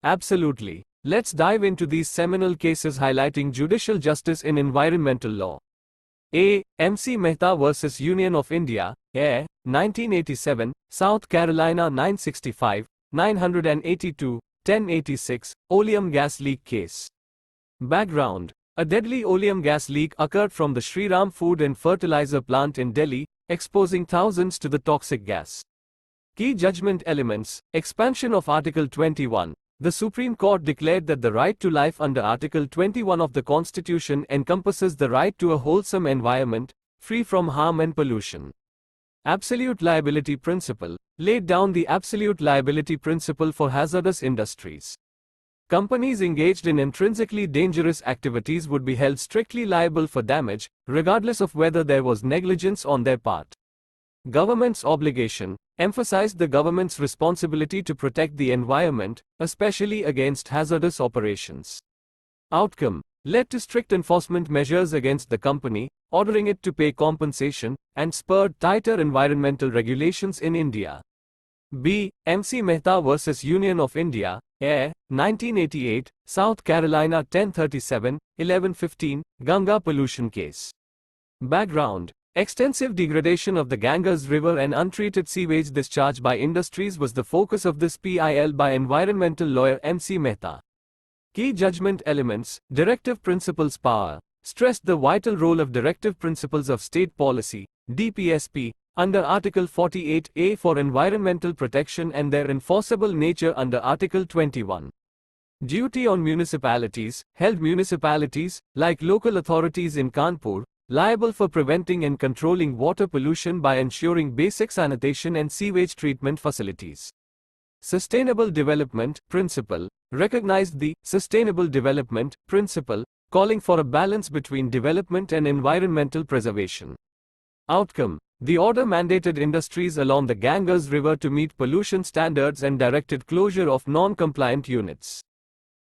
Absolutely. Let's dive into these seminal cases highlighting judicial justice in environmental law. A. MC Mehta vs. Union of India, Air, 1987, South Carolina 965, 982, 1086, oleum gas leak case. Background. A deadly oleum gas leak occurred from the Shriram food and fertilizer plant in Delhi, exposing thousands to the toxic gas. Key judgment elements. Expansion of Article 21. The Supreme Court declared that the right to life under Article 21 of the Constitution encompasses the right to a wholesome environment, free from harm and pollution. Absolute liability principle. Laid down the absolute liability principle for hazardous industries. Companies engaged in intrinsically dangerous activities would be held strictly liable for damage, regardless of whether there was negligence on their part. Government's obligation. Emphasized the government's responsibility to protect the environment, especially against hazardous operations. Outcome. Led to strict enforcement measures against the company, ordering it to pay compensation, and spurred tighter environmental regulations in India. B. MC Mehta vs. Union of India, Air, 1988, South Carolina 1037, 1115, Ganga pollution case. Background. Extensive degradation of the Ganges River and untreated sewage discharge by industries was the focus of this PIL by environmental lawyer MC Mehta. Key judgment elements. Directive principles power. Stressed the vital role of directive principles of state policy, DPSP, under Article 48A for environmental protection and their enforceable nature under Article 21. Duty on municipalities. Held municipalities, like local authorities in Kanpur, liable for preventing and controlling water pollution by ensuring basic sanitation and sewage treatment facilities. Sustainable Development Principle. Recognized the Sustainable Development Principle, calling for a balance between development and environmental preservation. Outcome. The order mandated industries along the Ganges River to meet pollution standards and directed closure of non-compliant units.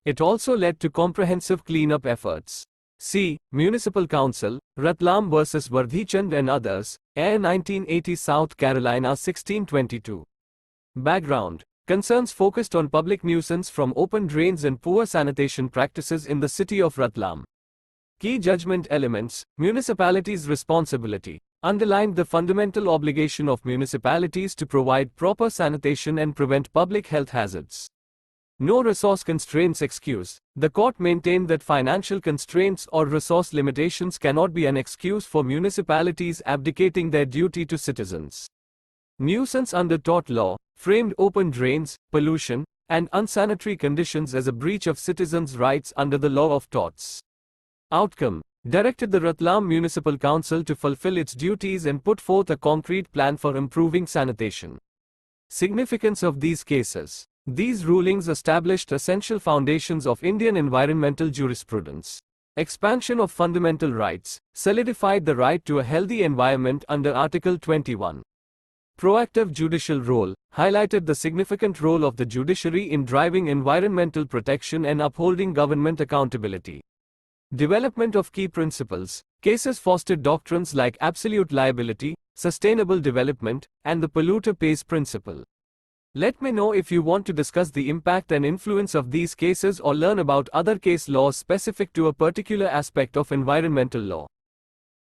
It also led to comprehensive cleanup efforts. C. Municipal Council, Ratlam vs. Vardhichand and others, Air 1980 South Carolina 1622. Background. Concerns focused on public nuisance from open drains and poor sanitation practices in the city of Ratlam. Key judgment elements. Municipalities' responsibility. Underlined the fundamental obligation of municipalities to provide proper sanitation and prevent public health hazards. No resource constraints excuse. The court maintained that financial constraints or resource limitations cannot be an excuse for municipalities abdicating their duty to citizens. Nuisance under tort law. Framed open drains, pollution, and unsanitary conditions as a breach of citizens' rights under the law of torts. Outcome. Directed the Ratlam Municipal Council to fulfill its duties and put forth a concrete plan for improving sanitation. Significance of these cases. These rulings established essential foundations of Indian environmental jurisprudence. Expansion of fundamental rights, solidified the right to a healthy environment under Article 21. Proactive judicial role, highlighted the significant role of the judiciary in driving environmental protection and upholding government accountability. Development of key principles. Cases fostered doctrines like absolute liability, sustainable development, and the polluter pays principle. Let me know if you want to discuss the impact and influence of these cases or learn about other case laws specific to a particular aspect of environmental law.